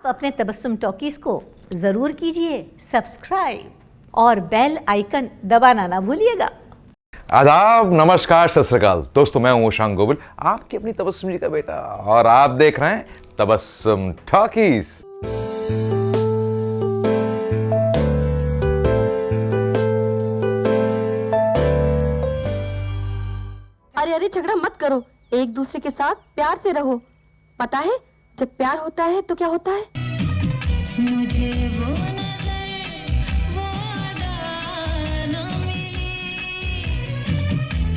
अपने तबस्सुम टॉकीज को जरूर कीजिए सब्सक्राइब और बेल आइकन दबाना ना भूलिएगा। आदाब, नमस्कार, सत श्री अकाल दोस्तों, मैं हूं शांग गोविल, आपकी अपनी तबस्सुम जी का बेटा, और आप देख रहे हैं तबस्सुम टॉकीज। अरे अरे झगड़ा मत करो, एक दूसरे के साथ प्यार से रहो। पता है जब प्यार होता है तो क्या होता है? मुझे वो नजर वो अदा न मिली,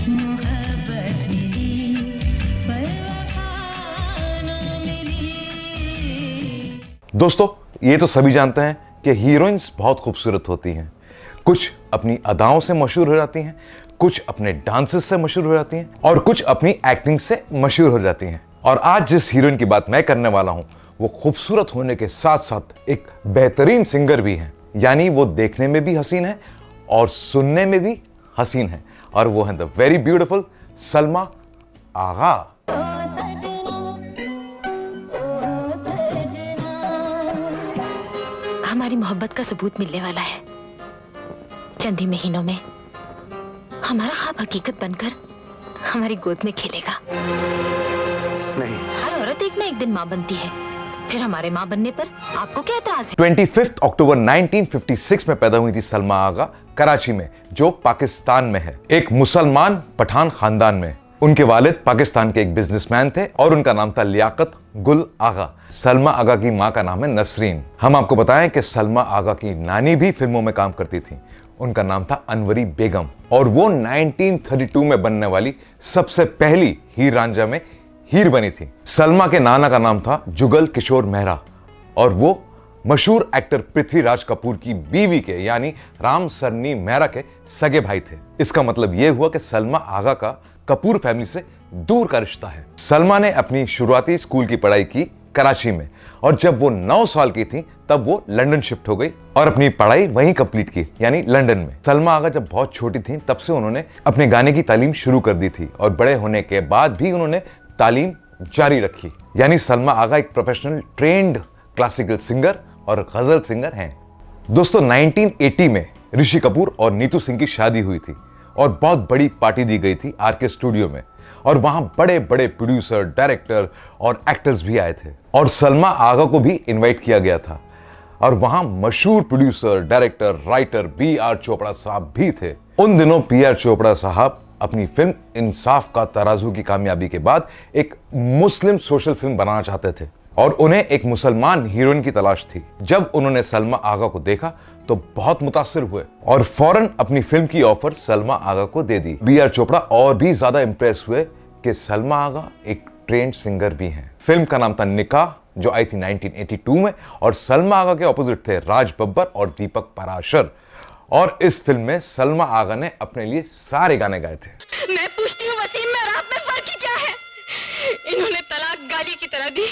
मोहब्बत मिली पर वफा न मिली। दोस्तों, ये तो सभी जानते हैं कि हीरोइंस बहुत खूबसूरत होती हैं। कुछ अपनी अदाओं से मशहूर हो जाती हैं, कुछ अपने डांसेस से मशहूर हो जाती हैं, और कुछ अपनी एक्टिंग से मशहूर हो जाती हैं। और आज जिस हीरोइन की बात मैं करने वाला हूं, वो खूबसूरत होने के साथ साथ एक बेहतरीन सिंगर भी हैं। यानी वो देखने में भी हसीन है और सुनने में भी हसीन है, और वो है द वेरी ब्यूटीफुल सलमा आगा। हमारी मोहब्बत का सबूत मिलने वाला है। चंद ही महीनों में हमारा ख्वाब हकीकत बनकर हमारी गोद में खेलेगा। नहीं, हर औरत एक ना एक दिन माँ बनती है, फिर हमारे माँ बनने पर आपको क्या एतराज है? 25 अक्टूबर 1956 में पैदा हुई थी सलमा आगा कराची में, जो पाकिस्तान में है, एक मुसलमान पठान खानदान में। उनके वालिद पाकिस्तान के एक बिजनेसमैन थे और उनका नाम था लियाकत गुल आगा। सलमा आगा की माँ का नाम है नसरीन। हम आपको बताएं कि सलमा आगा की नानी भी फिल्मों में काम करती थी। उनका नाम था अनवरी बेगम, और वो 1932 में बनने वाली सबसे पहली हीर रांझा में हीर बनी थी। सलमा के नाना का नाम था जुगल किशोर मेहरा, और वो मशहूर एक्टर पृथ्वीराज कपूर की बीवी के यानी राम सरनी मेहरा के सगे भाई थे। इसका मतलब यह हुआ कि सलमा आगा का कपूर फैमिली से दूर का रिश्ता है। सलमा ने अपनी शुरुआती स्कूल की पढ़ाई की कराची में, और जब वो 9 साल की थी तब वो लंदन शिफ्ट हो गई और अपनी पढ़ाई वहीं कंप्लीट की, यानी लंदन में। सलमा आगा जब बहुत छोटी थी तब से उन्होंने अपने गाने की तालीम शुरू कर दी थी, और बड़े होने के बाद भी उन्होंने तालीम जारी रखी। यानी सलमा आगा एक प्रोफेशनल ट्रेंड क्लासिकल सिंगर और गजल सिंगर हैं। दोस्तों, 1980 में ऋषि कपूर और नीतू सिंह की शादी हुई थी, और बहुत बड़ी पार्टी दी गई थी आरके स्टूडियो में, और वहां बड़े बड़े प्रोड्यूसर, डायरेक्टर और एक्टर्स भी आए थे, और सलमा आगा को भी इनवाइट किया गया था। और वहां मशहूर producer, director, writer B R. Chopra साहब भी थे। उन दिनों बी.आर. चोपड़ा साहब अपनी फिल्म इंसाफ का तराजू की कामयाबी के बाद एक मुस्लिम सोशल फिल्म बनाना चाहते थे, और उन्हें एक मुसलमान हीरोइन की तलाश थी। जब उन्होंने सलमा आगा को देखा तो बहुत मुतासिर हुए और फौरन अपनी फिल्म की ऑफर सलमा आगा को दे दी। बी.आर. चोपड़ा और भी ज्यादा इंप्रेस हुए कि सलमा आगा एक ट्रेंड सिंगर भी हैं। फिल्म का नाम था निकाह, जो आई थी 1982 में, और सलमा आगा के ऑपोजिट थे राज बब्बर और दीपक पराशर। और इस फिल्म में सलमा आगा ने अपने लिए सारे गाने गाए थे। मैं पूछती हूँ वसीम, में और आप में फर्क ही क्या है? इन्होंने तलाक गाली की तरह दी,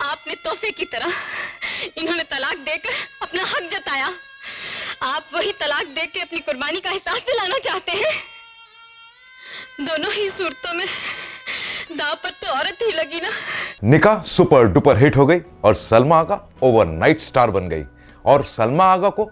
आपने तोहफे की तरह। इन्होंने तलाक देकर अपना हक जताया, आप वही तलाक देकर अपनी कुर्बानी का एहसास दिलाना चाहते हैं। दोनों ही सूरतों में दाव पर तो औरत ही लगी ना। निकाह सुपर डुपर हिट हो गई और सलमा आगा ओवरनाइट स्टार बन गई, और सलमा आगा को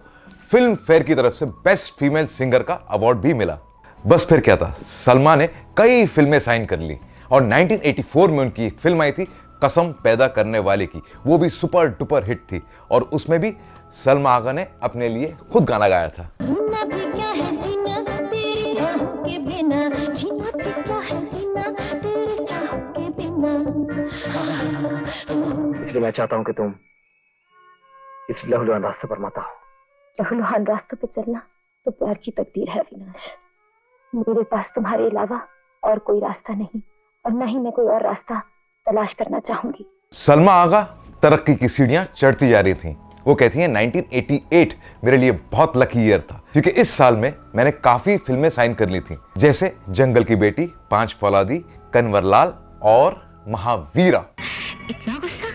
फिल्म फेयर की तरफ से बेस्ट फीमेल सिंगर का अवार्ड भी मिला। बस फिर क्या था, सलमा ने कई फिल्में साइन कर ली, और 1984 में उनकी एक फिल्म आई थी कसम पैदा करने वाले की, वो भी सुपर डुपर हिट थी, और उसमें भी सलमा आगा ने अपने लिए खुद गाना गाया था। जीना भी क्या है जीना तेरी राहों के बिना, जीना भी क्या है जीना तेरी चाहों के बिना। इसलिए मैं चाहता हूं कि तुम इस लहूलुहान रास्ते पर मत आओ। लहूलुहान रास्तों पे चलना तो प्यार की तकदीर है अविनाश। मेरे पास तुम्हारे अलावा और कोई रास्ता नहीं, और न ही मैं कोई और रास्ता तलाश करना चाहूंगी। सलमा आगा तरक्की की सीढ़ियां चढ़ती जा रही थीं। वो कहती हैं 1988 मेरे लिए बहुत लकी ईयर था, क्योंकि इस साल में मैंने काफी फिल्में साइन कर ली थी, जैसे जंगल की बेटी, 5 फौलादी, कन्वरलाल और महावीरा। इतना गुस्सा?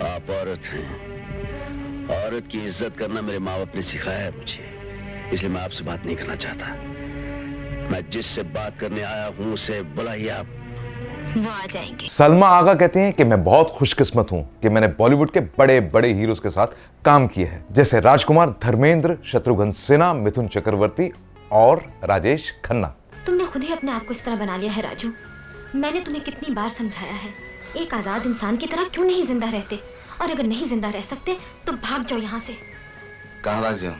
आप औरत हैं, औरत की इज्जत करना मेरे माँ बाप ने सिखाया है मुझे, इसलिए मैं आपसे बात नहीं करना चाहता। मैं जिससे बात करने आया हूँ उसे बुलाइए आप। वो आ जाएंगे। सलमा आगा कहती हैं कि मैं बहुत खुशकिस्मत हूं कि मैंने बॉलीवुड के बड़े बड़े हीरोज के साथ काम किया है, जैसे राजकुमार, धर्मेंद्र, शत्रुघ्न सिन्हा, मिथुन चक्रवर्ती और राजेश खन्ना। तुमने खुद ही अपने आप को इस तरह बना लिया है राजू। मैंने तुम्हें कितनी बार समझाया है, एक आजाद इंसान की तरह क्यों नहीं जिंदा रहते, और अगर नहीं जिंदा रह सकते तो भाग जाओ यहाँ से। कहाँ भाग जाओ?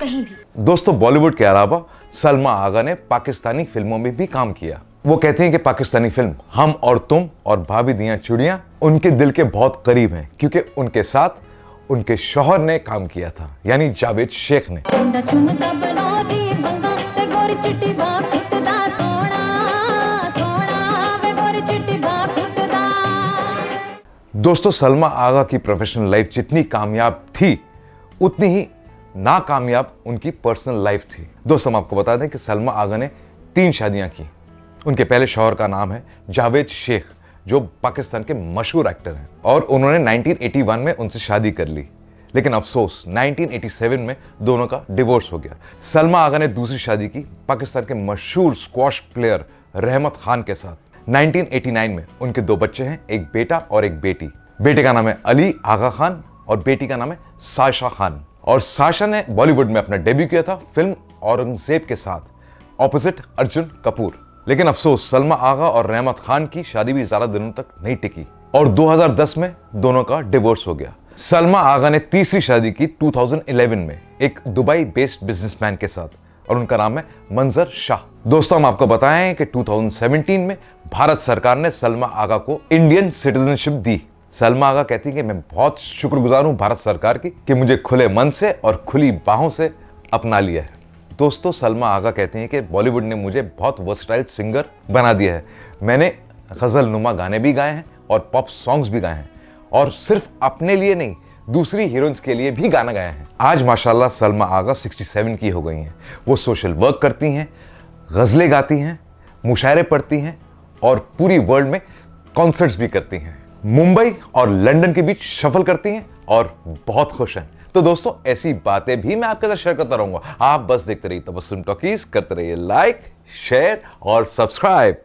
कहीं भी। दोस्तों, बॉलीवुड के अलावा सलमा आगा ने पाकिस्तानी फिल्मों में भी काम किया। वो कहती हैं कि पाकिस्तानी फिल्म हम और तुम और भाभी दियां चुड़ियां उनके दिल के बहुत करीब हैं, क्योंकि उनके साथ उनके शौहर ने काम किया था, यानी जावेद शेख ने। दोस्तों, सलमा आगा की प्रोफेशनल लाइफ जितनी कामयाब थी उतनी ही नाकामयाब उनकी पर्सनल लाइफ थी। दोस्तों, हम आपको बता दें कि सलमा आगा ने 3 शादियां की। उनके पहले शौहर का नाम है जावेद शेख, जो पाकिस्तान के मशहूर एक्टर हैं, और उन्होंने 1981 में उनसे शादी कर ली। लेकिन अफसोस 1987 में दोनों का डिवोर्स हो गया। सलमा आगा ने दूसरी शादी की पाकिस्तान के मशहूर स्क्वॉश प्लेयर रहमत खान के साथ। 1989 में उनके 2 बच्चे हैं, एक बेटा और एक बेटी। बेटे का नाम है अली आगा खान और बेटी का नाम है साशा खान। और साशा ने बॉलीवुड में अपना डेब्यू किया था फिल्म औरंगजेब के साथ, ऑपोजिट अर्जुन कपूर। लेकिन अफसोस सलमा आगा और रहमत खान की शादी भी ज्यादा दिनों तक नहीं टिकी और 2010 में दोनों का डिवोर्स हो गया। सलमा आगा ने तीसरी शादी की 2011 में एक दुबई बेस्ड बिजनेसमैन के साथ, और उनका नाम है मंजर शाह। दोस्तों, हम आपको बताएं कि 2017 में भारत सरकार ने सलमा आगा को इंडियन सिटीजनशिप दी। सलमा आगा कहती है कि मैं बहुत शुक्रगुजार हूं भारत सरकार की कि मुझे खुले मन से और खुली बाहों से अपना लिया है। दोस्तों, सलमा आगा कहती हैं कि बॉलीवुड ने मुझे बहुत वर्सटाइल सिंगर बना दिया है। मैंने गजल नुमा गाने भी गाए हैं और पॉप सॉन्ग्स भी गाए हैं, और सिर्फ अपने लिए नहीं, दूसरी हीरोइंस के लिए भी गाना गाए हैं। आज माशाल्लाह सलमा आगा 67 की हो गई हैं। वो सोशल वर्क करती हैं, गजलें गाती हैं, मुशायरे पढ़ती हैं और पूरी वर्ल्ड में कॉन्सर्ट्स भी करती हैं। मुंबई और लंदन के बीच सफर करती हैं और बहुत खुश हैं। तो दोस्तों, ऐसी बातें भी मैं आपके साथ शेयर करता रहूंगा। आप बस देखते रहिए तबस्सुम टॉकीज, करते रहिए लाइक, शेयर और सब्सक्राइब।